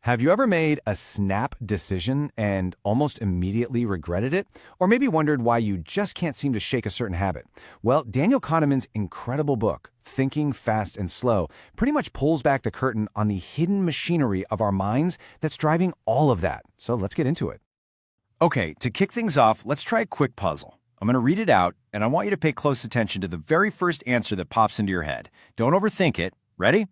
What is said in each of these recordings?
Have you ever made a snap decision and almost immediately regretted it? Or maybe wondered why you just can't seem to shake a certain habit? Well, Daniel Kahneman's incredible book, Thinking Fast and Slow, pretty much pulls back the curtain on the hidden machinery of our minds that's driving all of that. So let's get into it. Okay, to kick things off, let's try a quick puzzle. I'm going to read it out, and I want you to pay close attention to the very first answer that pops into your head. Don't overthink it. Ready?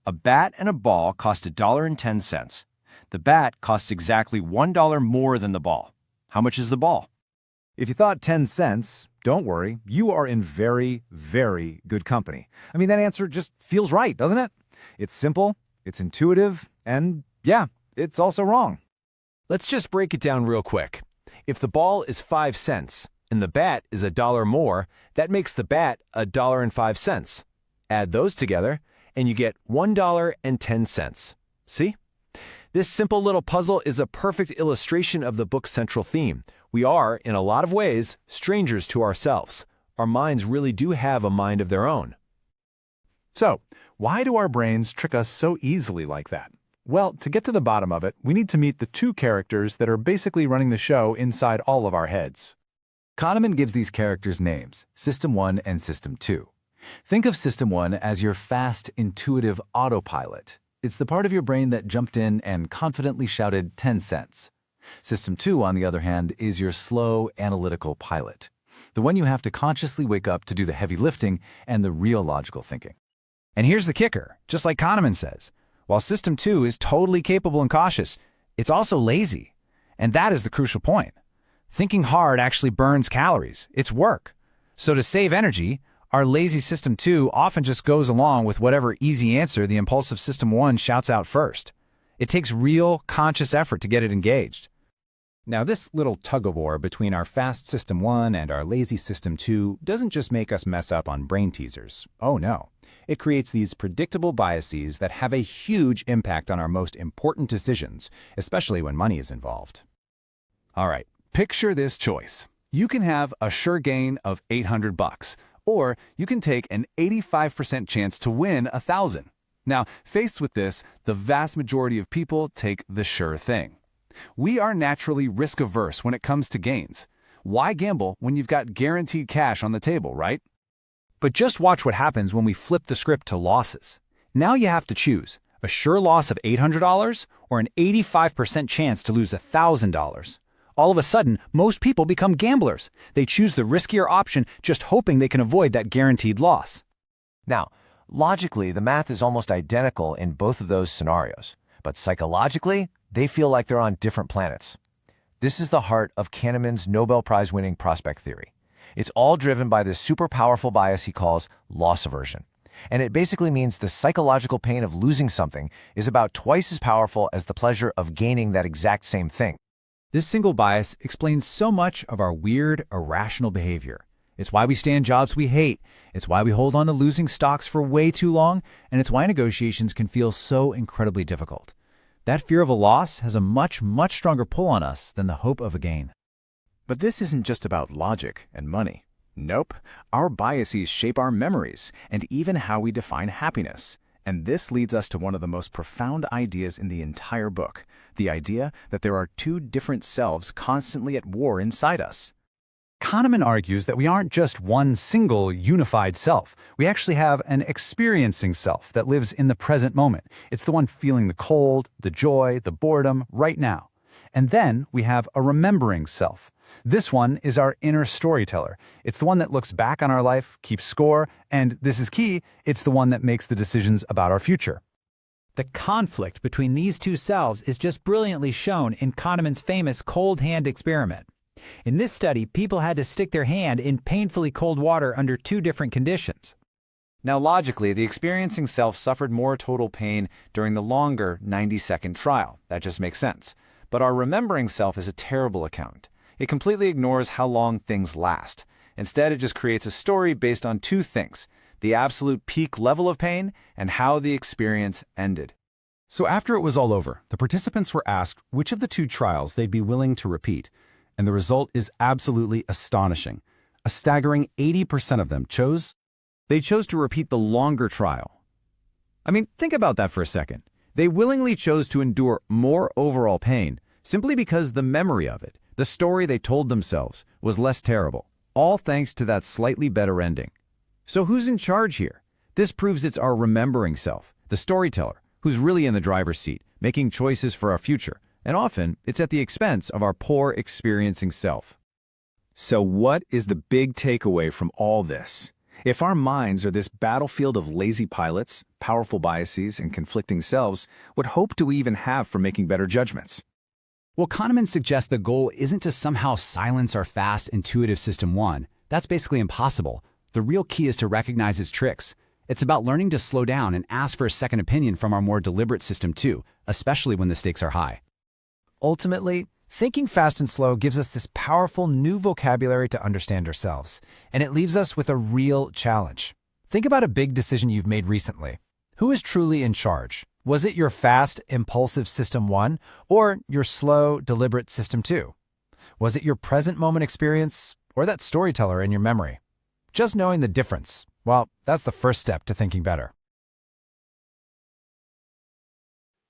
A bat and a ball cost $1.10. The bat costs exactly $1 more than the ball. How much is the ball? If you thought 10 cents, don't worry, you are in very, very good company. I mean, that answer just feels right, doesn't it? It's simple, it's intuitive, and yeah, it's also wrong. Let's just break it down real quick. If the ball is 5 cents and the bat is $1 more, that makes the bat $1.05. Add those together, and you get $1.10. See? This simple little puzzle is a perfect illustration of the book's central theme. We are, in a lot of ways, strangers to ourselves. Our minds really do have a mind of their own. So, why do our brains trick us so easily like that? Well, to get to the bottom of it, we need to meet the two characters that are basically running the show inside all of our heads. Kahneman gives these characters names, System 1 and System 2. Think of System 1 as your fast, intuitive autopilot. It's the part of your brain that jumped in and confidently shouted 10 cents. System 2, on the other hand, is your slow, analytical pilot, the one you have to consciously wake up to do the heavy lifting and the real logical thinking. And here's the kicker, just like Kahneman says. While System 2 is totally capable and cautious, it's also lazy. And that is the crucial point. Thinking hard actually burns calories. It's work. So to save energy, our lazy System 2 often just goes along with whatever easy answer the impulsive System 1 shouts out first. It takes real, conscious effort to get it engaged. Now, this little tug-of-war between our fast System 1 and our lazy System 2 doesn't just make us mess up on brain teasers. Oh no. It creates these predictable biases that have a huge impact on our most important decisions, especially when money is involved. All right, picture this choice. You can have a sure gain of $800. Or you can take an 85% chance to win $1,000. Now, faced with this, the vast majority of people take the sure thing. We are naturally risk-averse when it comes to gains. Why gamble when you've got guaranteed cash on the table, right? But just watch what happens when we flip the script to losses. Now you have to choose a sure loss of $800 or an 85% chance to lose $1,000. All of a sudden, most people become gamblers. They choose the riskier option, just hoping they can avoid that guaranteed loss. Now, logically, the math is almost identical in both of those scenarios, but psychologically, they feel like they're on different planets. This is the heart of Kahneman's Nobel Prize winning prospect theory. It's all driven by this super powerful bias he calls loss aversion. And it basically means the psychological pain of losing something is about twice as powerful as the pleasure of gaining that exact same thing. This single bias explains so much of our weird, irrational behavior. It's why we stay in jobs we hate, it's why we hold on to losing stocks for way too long, and it's why negotiations can feel so incredibly difficult. That fear of a loss has a much, much stronger pull on us than the hope of a gain. But this isn't just about logic and money. Nope, our biases shape our memories and even how we define happiness. And this leads us to one of the most profound ideas in the entire book, the idea that there are two different selves constantly at war inside us. Kahneman argues that we aren't just one single, unified self. We actually have an experiencing self that lives in the present moment. It's the one feeling the cold, the joy, the boredom right now. And then we have a remembering self. This one is our inner storyteller. It's the one that looks back on our life, keeps score, and this is key, it's the one that makes the decisions about our future. The conflict between these two selves is just brilliantly shown in Kahneman's famous cold hand experiment. In this study, people had to stick their hand in painfully cold water under two different conditions. Now, logically, the experiencing self suffered more total pain during the longer 90-second trial. That just makes sense. But our remembering self is a terrible account. It completely ignores how long things last. Instead, it just creates a story based on two things: the absolute peak level of pain and how the experience ended. So after it was all over, the participants were asked which of the two trials they'd be willing to repeat. And the result is absolutely astonishing. A staggering 80% of them chose to repeat the longer trial. I mean, think about that for a second. They willingly chose to endure more overall pain simply because the memory of it, the story they told themselves, was less terrible, all thanks to that slightly better ending. So who's in charge here? This proves it's our remembering self, the storyteller, who's really in the driver's seat, making choices for our future, and often it's at the expense of our poor experiencing self. So what is the big takeaway from all this? If our minds are this battlefield of lazy pilots, powerful biases, and conflicting selves, what hope do we even have for making better judgments? Well, Kahneman suggests the goal isn't to somehow silence our fast, intuitive System 1. That's basically impossible. The real key is to recognize its tricks. It's about learning to slow down and ask for a second opinion from our more deliberate System 2, especially when the stakes are high. Ultimately, thinking fast and slow gives us this powerful new vocabulary to understand ourselves, and it leaves us with a real challenge. Think about a big decision you've made recently. Who is truly in charge? Was it your fast, impulsive System 1 or your slow, deliberate System 2? Was it your present moment experience or that storyteller in your memory? Just knowing the difference, well, that's the first step to thinking better.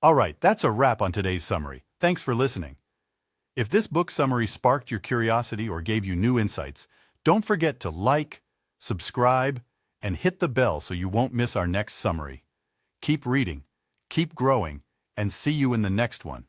All right, that's a wrap on today's summary. Thanks for listening. If this book summary sparked your curiosity or gave you new insights, don't forget to like, subscribe, and hit the bell so you won't miss our next summary. Keep reading, keep growing, and see you in the next one.